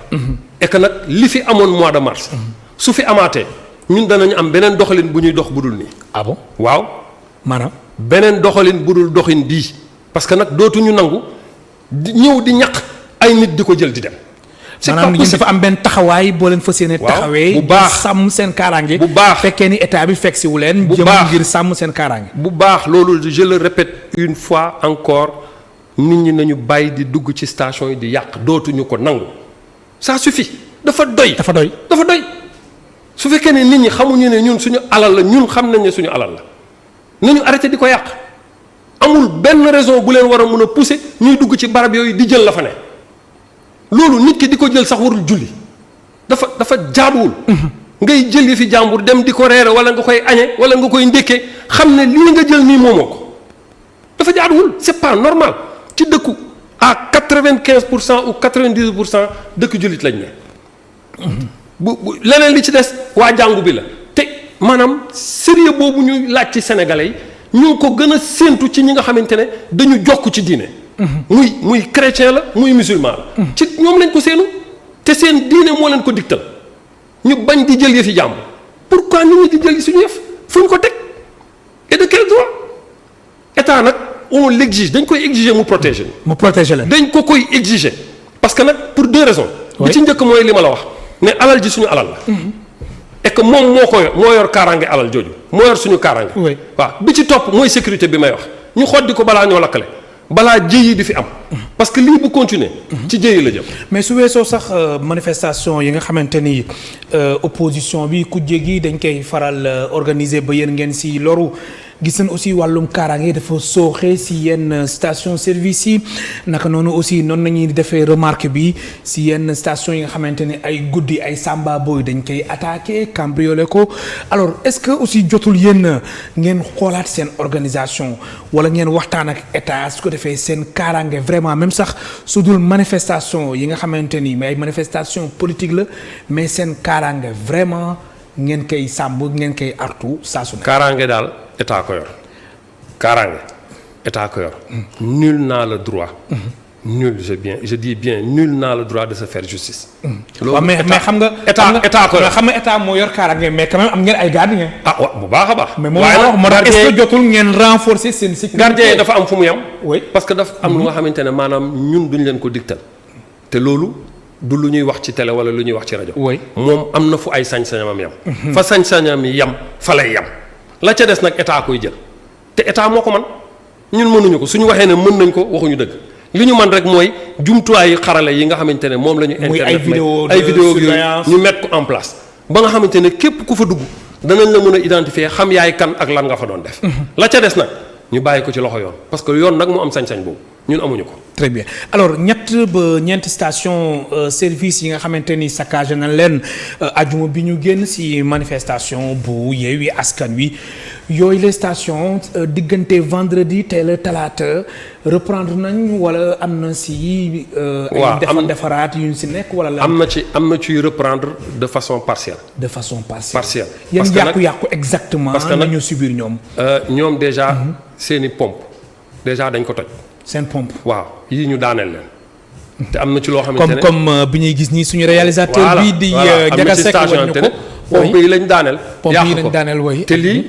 et que nag li fi amoon mois de mars. su fi amaatee ñun danañu am beneen doxalin bu ñuy dox bu dul nii. ah bon waaw. maanaam. beneen doxalin bu dul doxin bii parce que nag dootuñu nangu di ñëw di ñaq ay nit di ko jël di dem. c'est pas maanaam possible dafa am benn taxawaay boo leen fas yéene taxawee. bu baax sàmm seen kaaraange. bu baax fekkee ni état bi fekk si wu leen. bu jëm baax ngir sàmm seen kaaraange. bu baax loolu je le répète une fois encore nit ñi nañu bàyyi di dugg ci station yi di yàq dootuñu ko nangu ça suffit dafa doy. dafa doy. dafa doy su fekkee ne nit ñi xamuñu ne ñun suñu alal la ñun xam nañ ne suñu alal la nañu arrêté di ko yàq amul benn raison bu leen war a mën a pousser ñuy dugg ci barab yooyu di jël la fa ne loolu nit ki di ko jël sax warul julli dafa jaaduwul. ngay jël yi fi jàmbur dem di ko reere wala nga koy añe wala nga koy ndékkee xam ne lii nga jël nii moomoo ko dafa jaaduwul c'est pas normal ci dëkku à 95% ou 90% dëkk jullit lañ ne. bu leneen li ci des waa jàngu bi la te maanaam sérieux boobu ñuy laaj ci sénégalais yi ñu ngi ko gën a séentu ci ñi nga xamante ne dañu jokk ci diine. muy chrétien la muy musulman la. ci ñoom lañ ko seenu te seen diine moo leen ko digtal ñu bañ di jël yëfi jàmbur pourquoi nit ñi di jël suñu yëf fu ñu ko teg et de quel droit état nag on l'exige dañ koy exiger mu protéger. mu protéger leen dañ ko koy exiger parce que nag pour deux raisons. bi ci njëkk mooy li ma la wax ne alal ji suñu alal la. et que moom moo yor kaaraange alal jooju moo yor suñu kaaraange. waaw bi ci topp mooy sécurité bi may wax ñu xoddi ko balaa ñoo lakkale balaa jëyi di fi am. parce que lii bu continuer ci jëyi la jëm. mais su weesoo sax manifestation yi nga xamante ni opposition bi ku jéggi dañ koy faral organiser ba yéen ngeen si loru. gis nañ aussi wàllum kaaraange dafa sooxe si yenn station service yi naka noonu aussi noonu nañuy defee remarque bi si yenn station yi nga xamante ne ay guddi ay samba boy dañ koy attaqué cambriolé ko alors est-ce que aussi jotul yéen ngeen xoolaat seen organisation wala ngeen waxtaan ak état su ko defee seen kaaraange vraiment même sax su dul manifestation yi nga xamante ni mais ay manifestation politique la mais seen kaaraange vraiment ngeen koy sàmm ngeen koy artu saa su ne. kaaraange daal état ko yor kaaraange état ko yor. nul n'a le droit. nul je dis bien nul n'a le droit de se faire justice. loolu mais xam nga. état ko yor xam nga état moo yor kaaraange mais quand même am ngeen ay gardiens. ah waaw bu baax a baax. mais moo tax est-ce que jotul ngeen renforcer seen sécurité. gardien yi dafa am fu mu yem. oui parce que dafa am lu nga xamante ne maanaam ñun duñ leen ko digtal te loolu. du lu ñuy wax ci télé wala lu ñuy wax ci rajo. oui moom am na fu ay sañ-sañam yam. fa sañ-sañam yi yam fa lay yam. la ca des nag état koy jël te état moo ko man ñun mënuñu ko suñu waxee ne mën nañ ko waxuñu dëgg li ñu man rek mooy jumtuwaayu xarale yi nga xamante ne moom la ñu. internet ay vidéo yooyu ñu mettre ko en place. ba nga xamante ne képp ku fa dugg danañ la mën a identifier xam yaay kan ak lan nga fa doon def. la ca des nag ñu bàyyi ko ci loxo yoon parce que yoon nag mu am sañ-sañ boobu ñun amuñu ko. très bien alors ñeenti station service yi nga xamante ni saccagé na leen ajuma bi ñu génn ci manifestation bu Yewwi Askan Wi yooyu les stations diggante vendredi tey la talaata reprendre nañ wala am na ci. ay defaraat yu ñu ci nekk wala. am na ciy reprendre de façon partielle. de façon partielle. parce que yan yàqu-yàqu exactement. parce que nag nañu subir ñoom. ñoom déjà seeni pompe déjà dañ ko toj. seen pompe waaw yii ñu daaneel leen te am na ci loo xamante ne comme bi ñuy gis nii suñu réalisateur bii di Ndiaga Seck wañ ñu ko pompe yi lañ daaneel pompe yi lañ daaneel way te lii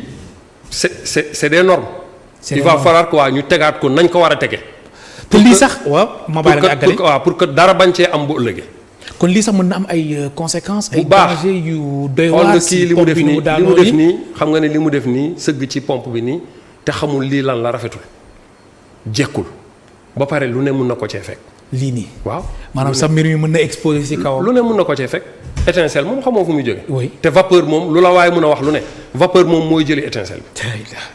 c'est des normes il va falloir que waa ñu tegaat ko nañ ko war a tege te lii sax waaw ma bàyyi la nga àggale waaw pour que dara bañ cee am bu ëllëgee kon lii sax mën na am ay conséquences ay baax danger yu doy waar kii li mu def nii xam nga ne li mu def nii sëgg ci pompe bi nii te xamul lii lan la rafetul jekkul ba pare lu ne mun na ko cee fekk. lii nii. waaw maanaam sax mbir mi mën na exposer ci kaw. lu ne mun na ko cee fekk étincelle moom xamoo fu muy jóge oui te vapeur moom lu la waaye mun a wax lu ne vapeur moom mooy jëli étincelle bi.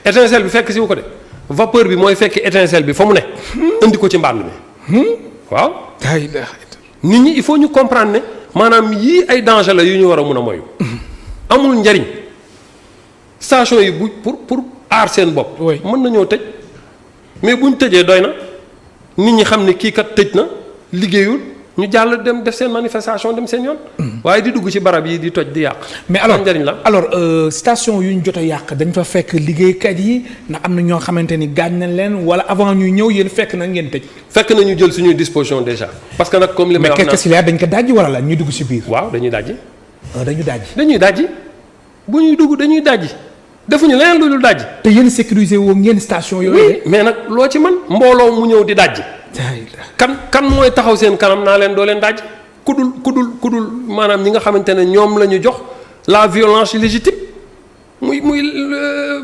étincelle bi fekk si wu ko de vapeur bi mooy fekk étincelle bi fa mu ne. indi ko ci mbànd mi. waaw. nit ñi il faut ñu comprendre ne maanaam yii ay danger la yu ñu war a mun a moyu. amul njariñ station yi bu pour aar seen bopp. mën nañoo tëj mais buñ tëjee doy na. nit ñi xam ne kii kat tëj na liggéeyul ñu jàll dem def seen manifestation dem seen yoon. waaye di dugg ci barab yi di toj di yàq. mais alors njëriñ la station yu ñu jot a yàq dañ fa fekk liggéeykat yi ndax am na ñoo xamante ni gaañ nañ leen wala avant ñuy ñëw yéen fekk na ngeen tëj. fekk na ñu jël suñuy disposition déjà. parce que nag comme li may wax mais quelques filières dañ ko dajji wala la ñu dugg ci biir. waaw dañuy dajji. dañuy dajji. bu ñuy dugg dañuy dajji defuñu leneen lu dul dajji. te yéen sécuriser woo ngeen station yooyu. oui mais nag loo ci man mbooloo mu ñëw di dajji. kan mooy taxaw seen kanam naa leen doo leen dajji ku dul maanaam ñi nga xamante ne ñoom la ñu jox la violence légitime muy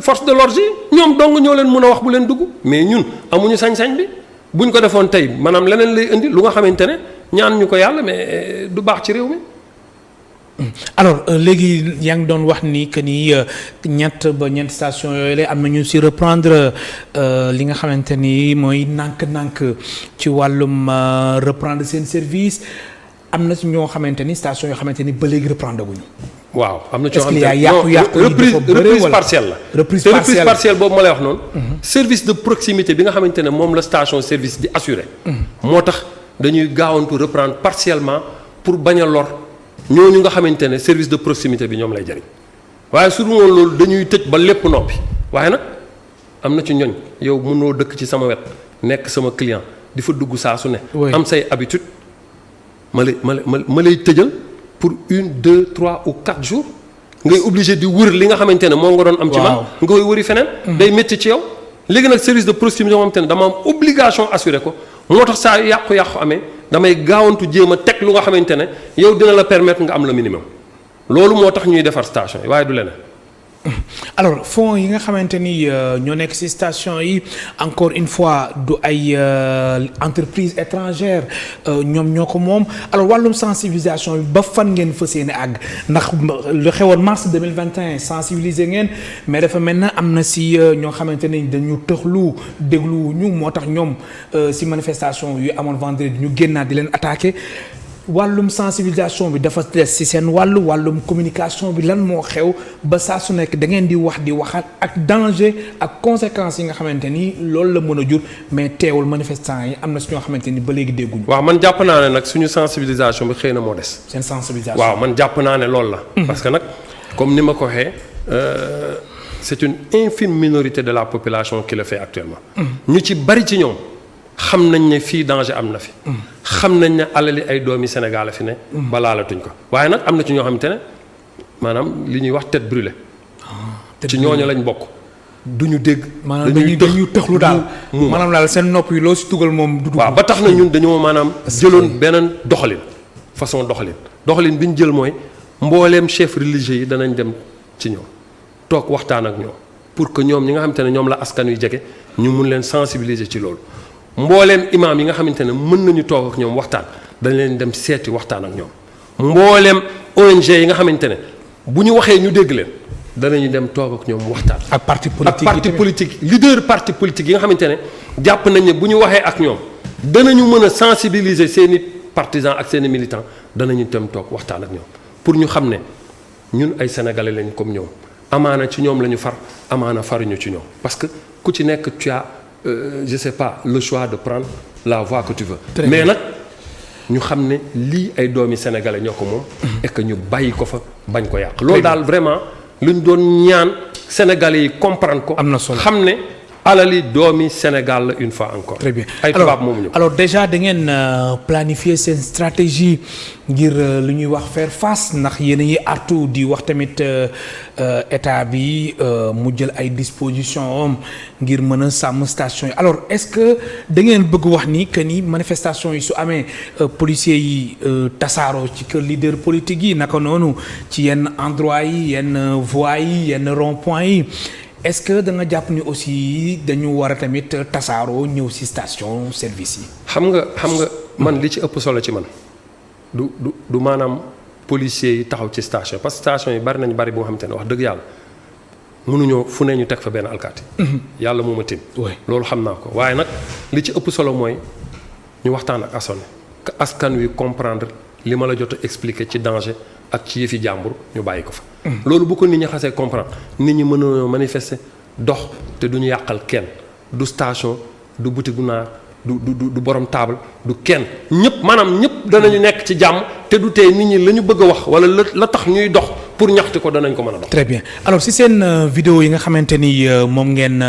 force de l'ordre yi ñoom dong ñoo leen mën a wax bu leen dugg mais ñun amuñu sañ-sañ bi buñ ko defoon tey maanaam leneen lay indi lu nga xamante ne ñaan ñu ko yàlla mais du baax ci réew mi. alors léegi yaa ngi doon wax ni que ni ñett ba ñeent station yooyu la am na ñu si reprendre li nga xamante ni mooy nànk-nànk ci wàllum reprendre seen service am na si ñoo xamante ni station yoo xamante ni ba léegi reprendre guñu. waaw am na ci yoo xamante ne reprise partielle la. reprise partielle boobu ma lay wax noonu. service de proximité bi nga xamante ne moom la station service di assuré. moo tax dañuy gaawantu reprendre partiellement pour bañ a lor. ñooñu nga xamante ne service de proximité bi ñoom lay jariñ waaye su dul woon loolu dañuy tëj ba lépp noppi waaye nag am na ci ñoñ yow mënoo dëkk ci sama wet nekk sama client di fa dugg saa su ne. am say habitude ma lay tëjal pour 1 2 3 ou 4 jours ngay obligé di wër li nga xamante ne moo nga doon am. ci man nga koy wëri feneen. day métti ci yow léegi nag service de proximité moo xamante ne dama am obligation assuré ko moo tax saa yàqu-yàqu amee. damay gaawantu jéem a teg lu nga xamante ne yow dina la permettre nga am le minimum loolu moo tax ñuy defar station yi waaye du leneen. alors fonds yi nga xamante ni ñoo nekk ci station yi encore une fois du ay entreprise étrangère ñoom ñoo ko moom alors wàllum sensibilisation bi ba fan ngeen fas yéene àgg ndax lu xewoon mars 2021 sensibiliser ngeen mais dafa mel na am na ci ñoo xamante ni dañu tëxlu déglu ñu moo tax ñoom ci manifestation yu amoon vendredi ñu génnaat di leen attaquer. wàllum sensibilisation bi dafa des ci seen wàllum communication bi lan moo xew ba saa su nekk da ngeen di waxaat ak danger ak conséquences yi nga xamante ni loolu la mën a jur mais teewul manifestants yi am na si ñoo xamante ni ba léegi dégguñu. waaw man jàpp naa ne nag suñu sensibilisation bi xëy na moo des. seen sensibilisation waaw man jàpp naa ne loolu la. parce que nag comme ni ma ko waxee c'est une infime minorité de la population qui le fait actuellement. ñu ci bari ci ñoom. xam nañ ne fii danger am na fi. xam nañ ne alali ay doomi Sénégal la fi ne. ba laalatuñ ko waaye nag am na ci ñoo xamante ne maanaam li ñuy wax tête brûlée. ci ñooñu lañ bokk. duñu dégg. maanaam dañuy tëxlu daal. maanaam daal seen nopp yi loo si dugal moom. du waaw ba tax na ñun dañoo maanaam. jëloon beneen façon doxalin bi ñu jël mooy mbooleem chef religieux yi danañ dem ci ñoom toog waxtaan ak ñoom pour que ñoom ñi nga xamante ne ñoom la askan wi jege ñu mun leen sensibiliser ci loolu. mbooleem imaam yi nga xamante ne mën nañu toog ak ñoom waxtaan dañ leen dem seeti waxtaan ak ñoom mbooleem ONG yi nga xamante ne bu ñu waxee ñu dégg leen danañu dem toog ak ñoom waxtaan. ak parti politique leader parti politique yi nga xamante ne jàpp nañ ne bu ñu waxee ak ñoom danañu mën a sensibiliser seeni partisans ak seeni militants danañu dem toog waxtaan ak ñoom pour ñu xam ne ñun ay sénégalais lañ comme ñoom amaana ci ñoom la ñu far amaana faruñu ci ñoom parce que ku ci nekk tu as je sais pas le choix de prendre la voie que tu veux. mais nag ñu xam ne lii ay doomi sénégalais ñoo ko moom. et que ñu bàyyi ko fa bañ ko yàq. loolu daal vraiment luñ doon ñaan sénégalais yi comprendre ko. am na solo xam ne alali doomi Sénégal la une fois encore. très bien ay tubaab moomu ñu. alors déjà da ngeen planifier seen stratégie ngir lu ñuy wax faire face ndax yéen a ngi artu di wax tamit état bi mu jël ay dispositions am ngir mën a sàmm station yi alors est-ce que da ngeen bëgg wax ni que ni manifestation yi su amee policiers yi tasaaroo ci kër leader politique yi naka noonu ci yenn endroit yi yenn voies yi yenn rond-point yi. est-ce que da nga jàpp ni aussi dañu war a tamit tasaaroo ñëw ci station service yi. xam nga man li ci ëpp solo ci man du maanaam policiers yi taxaw ci station parce que station yi bari bari bu nga xamante ne wax dëgg yàlla mënuñoo fu ne ñu teg fa benn alkaati. yàlla moo ma tim. loolu xam naa ko waaye nag li ci ëpp solo mooy ñu waxtaan ak askan wi comprendre li ma la jot a expliquer ci danger. ak ci yëfi jàmbur ñu bàyyi ko fa. loolu bu ko nit ñi xasee comprendre nit ñi mën a manifester dox te du ñu yàqal kenn du station du boutique naar du borom table du kenn ñëpp maanaam ñëpp danañu nekk ci jàmm te du tee nit ñi la ñu bëgg a wax wala la tax ñuy dox pour ñaxti ko danañ ko mën a dox. très bien alors si seen vidéo yi nga xamante ni moom ngeen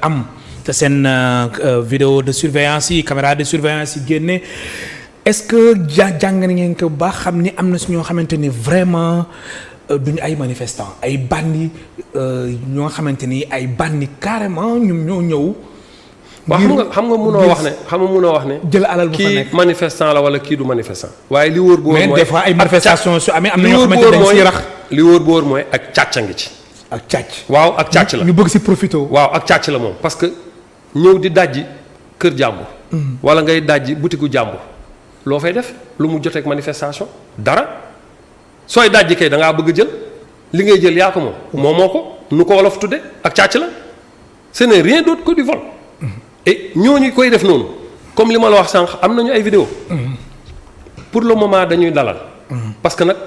am te seen vidéo de surveillance yi caméra de surveillance yi génne est-ce que jàng ngeen ko bu baax xam ni am na si ñoo xamante ni vraiment duñu ay manifestants ay bandi ñoo xamante ni ay bandi carrément ñoom ñoo ñëw. waaw xam nga munoo wax ne jël alal bu fa nekk kii manifestant la wala kii du manifestant. waaye li wóor bu wóor mooy mais des fois ay manifestations su amee am na ñoo xamante dañ siy rax. li wóor bu wóor mooy ak càcc ngi ci. ak càcc. waaw ak càcc la ñu bëgg si profité. waaw ak càcc la moom parce que ñëw di dajji kër jàmbur. wala ngay dajji butiku jàmbur. loo fay def lu mu joteeg manifestation dara sooy dajji kay da ngaa bëgg jël li ngay jël yaa ko moom. moo ko nu ko wolof tudde ak càcc la ce n'est rien d'autre que du vol. et ñooñu koy def noonu comme li ma la wax sànq am nañu ay vidéo pour le moment dañuy dalal. parce que nag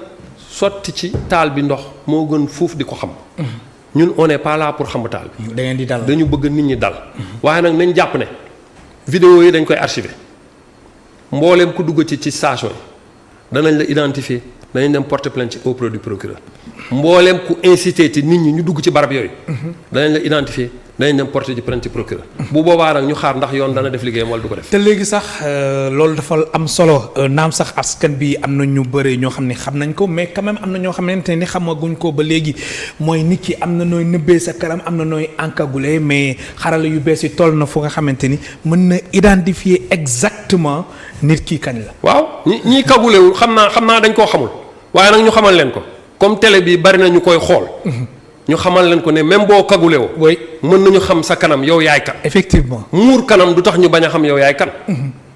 sotti ci taal bi ndox moo gën fuuf di ko xam. ñun on n'est pas là pour xam taal bi. da ngeen di dal dañu bëgg nit ñi dal. waaye nag nañ jàpp ne vidéo yi dañ koy archiver mbooleem ku dugg ci station yi danañ la identifier danañ dem porter plainte auprès du procureur mbooleem ku inciter ci nit ñi ñu dugg ci barab yooyu. danañ la identifier danañ dem porter ci plainte procureur. bu boobaa nag ñu xaar ndax yoon dana def liggéeyam wala du ko def. te léegi sax loolu dafa am solo naam sax askan bi am na ñu bëri ñoo xam ne xam nañ ko mais quand même am na ñoo xamante ni xamaguñ ko ba léegi mooy nit ki am na nooy nëbbee sa kanam am na nooy encagoulé mais xarala yu bees yi toll na fu nga xamante ni mën na identifier exactement nit ki kañ la. waaw ñi kagulewul xam naa dañ koo xamul waaye nag ñu xamal leen ko comme télé bi bari na ñu koy xool. ñu xamal leen ko ne même boo kagulewoo. oui mën nañu xam sa kanam yow yaay kan. effectivement muur kanam du tax ñu bañ a xam yow yaay kan.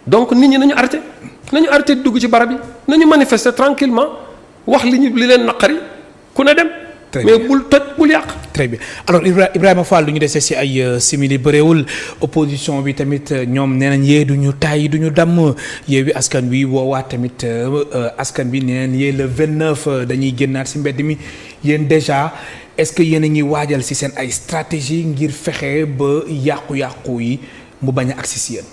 donc nit ñi nañu arrêté dugg ci barab yi nañu manifester tranquillement wax li leen naqari ku ne dem. mais bul toj bul yàq. très bien alors Ibrahima Fall lu ñu desee si ay simili bëreewul opposition bi tamit ñoom nee nañ yee du ñu taay du ñu damm Yewwi Askan Wi woowaat tamit askan bi nee nañ yee le 29 dañuy génnaat si mbedd mi yéen déjà est-ce que yéen a ngi waajal si seen ay stratégie ngir fexe ba yàqu-yàqu yi mu bañ a agsi si yéen.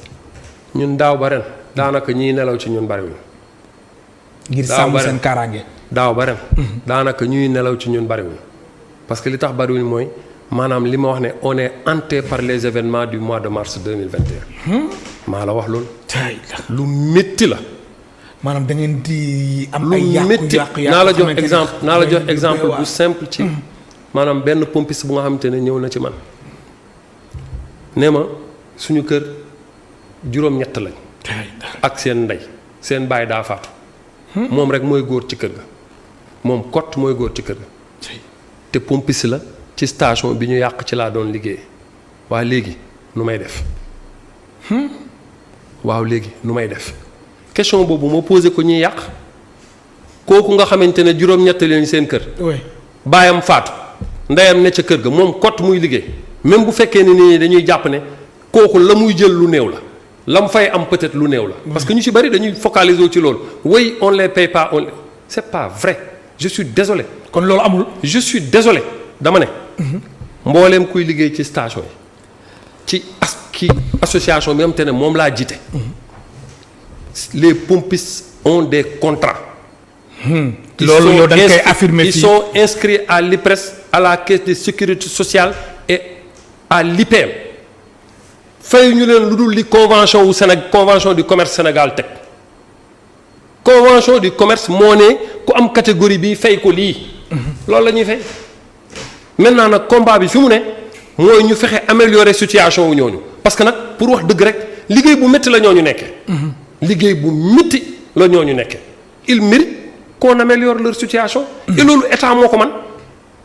ñun daaw ba ren daanaka ñiy nelaw ci ñun bariwul. ngir sàmm seen kaaraange. daaw ba ren daanaka ñuy nelaw ci ñun bariwul parce que li tax bariwul mooy maanaam li ma wax ne on est hanté par les événements du mois de mars 2021. maa la wax loolu. lu métti la. maanaam da ngeen di am ay lu métti yàqu-yàqu naa la jox exemple bu simple ci maanaam benn pompiste bu nga xamante ne ñëw na ci man nee ma suñu kër juróom-ñett lañ. ak seen ndey seen baay daa faatu. moom rek mooy góor ci kër ga moom kott mooy góor ci kër ga te pompiste la ci station bi ñu yàq ci laa doon liggéey waa léegi nu may def waaw léegi nu may def question boobu moo posé ko ñuy yàq kooku nga xamante ne juróom-ñett leen seen kër baayam faatu ndeyam ne ca kër ga moom kott muy liggéey même bu fekkee ne nii dañuy jàpp ne kooku la muy jël lu néew la mu fay am peut-être lu néew la. parce que ñu ci bari dañuy focaliser ci loolu. oui on les paye pas c'est pas vrai je suis désolé. kon loolu amul. je suis désolé dama ne. mbooleem kuy liggéey ci station yi ci association bi am te ne moom laa jiite. les pompistes ont des contrats. loolu yow da nga koy affirmer fii ils sont inscrits à l'IPRES à la caisse de sécurité sociale et à l'IPM. fay ñu leen lu dul li convention du commerce Sénégal teg convention du commerce moo ne ku am catégorie bi fay ko lii. loolu la ñuy fay. maintenant nag combat bi fi mu ne mooy ñu fexe améliorer situation wu ñooñu parce que nag pour wax dëgg rek liggéey bu métti la ñooñu nekkee. liggéey bu métti la ñooñu nekkee. il mérite qu'on améliore leur situation. et loolu état moo ko man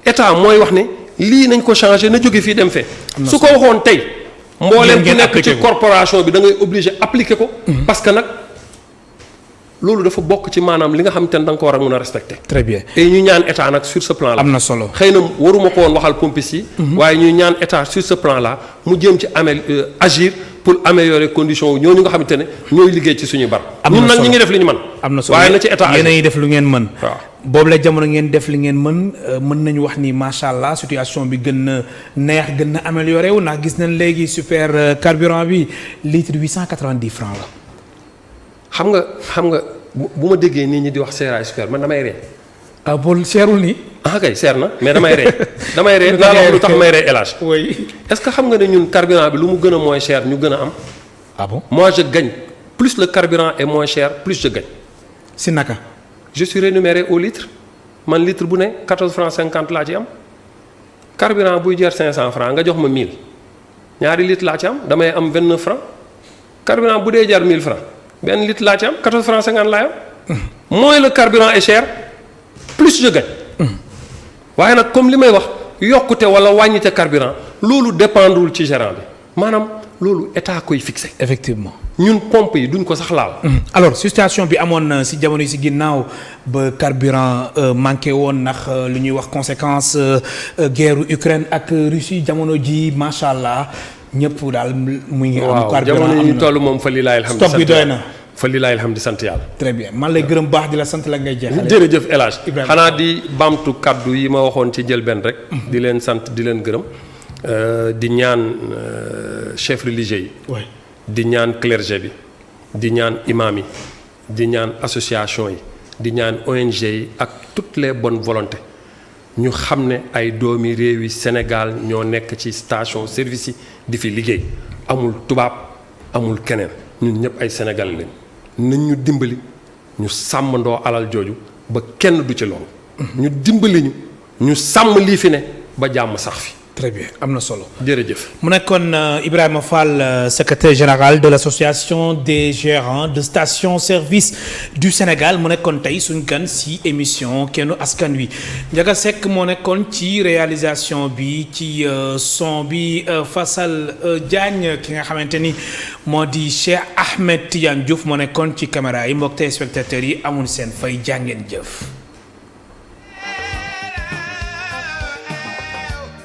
état mooy wax ne lii nañ ko changer na jóge fii dem fee. su ko waxoon tey. mbooleem ku nekk ci corporation bi da ngay obligé appliquer ko. parce que nag loolu dafa bokk ci maanaam li nga xamante ne da nga ko war a mun a respecter. très bien et ñu ñaan état nag sur ce plan là. am na solo xëy na waruma ko woon waxal pompiste yi. waaye ñuy ñaan état sur ce plan là mu jéem ci agir pour améliorer condition wu ñooñu nga xamante ne ñooy liggéey ci suñu bar. ñun nag ñi ngi def li ñu mën. am na solo waaye na ci état yéen a ngi def lu ngeen mën. waaw boobu la jamono ngeen def li ngeen mën nañu wax ni macha allah situation bi gën na neex gën na amélioré wu ndax gis nañ léegi super carburant bi litre 890 francs la. xam nga bu ma déggee nit ñi di wax seeraay super man damay ree. ah bool seerul nii. ah kay seer na mais damay ree. damay ree naa la wax lu tax may ree élage. oui. est-ce que xam nga ne ñun carburant bi lu mu gën a moins cher ñu gën a am. ah bon moi je gagne plus le carburant est moins cher plus je gagne. si naka. je suis rémunéré au litre man litre bu ne 14 francs 50 laa ci am carburant buy jar 500 francs nga jox ma 1000 ñaari litre laa ci am damay am 29 francs carburant bu dee jar 1000 francs benn litre laa ci am 14 francs 50 laa am. moins le carburant est cher plus je gagne. waaye nag comme li may wax yokkute wala wàññite carburant loolu dépendrul ci gérant bi maanaam loolu état koy fixé. effectivement. ñun pompe yi duñ ko sax laal. alors situation bi amoon si jamono yi si ginnaaw ba carburant manqué woon ndax lu ñuy wax conséquence guerre Ukraine ak Russie jamono ji macha allah ñëpp daal mu ngi am. carburant jamono yi ñu toll moom fa lilaay alhamdu stock bi doy na. fa lilaay alhamdu sant yàlla. très bien man lay gërëm baax di la sant la ngay jeexale. jërëjëf El Hadj xanaa di baamtu kaddu yi ma waxoon ci jëlbenn rek. di leen sant di leen gërëm. di ñaan chef religieux yi. di ñaan clergé bi di ñaan imam yi di ñaan association yi di ñaan ONG yi ak toutes les bonnes volontés ñu xam ne ay doomi réewi Sénégal ñoo nekk ci station service yi di fi liggéey amul tubaab amul keneen ñun ñëpp ay Sénégal lañ nañ ñu dimbali ñu sàmmandoo alal jooju ba kenn du ci loolu ñu dimbali ñu sàmm lii fi ne ba jàmm sax fi. très bien am na solo. jërëjëf. mu nekkoon Ibrahima Fall secrétaire général de l'association des gérants de stations service du Sénégal mu nekkoon tey suñ gan si émission Kennu Askan Wi Ndiaga Seck moo nekkoon ci réalisation bi ci son bi Fassal Diagne ki nga xamante ni moo di Cheikh Ahmed Tidiane Diouf moo nekkoon ci caméra yi mbokk téléspectateurs yi amul seen fay jàngeen jëf.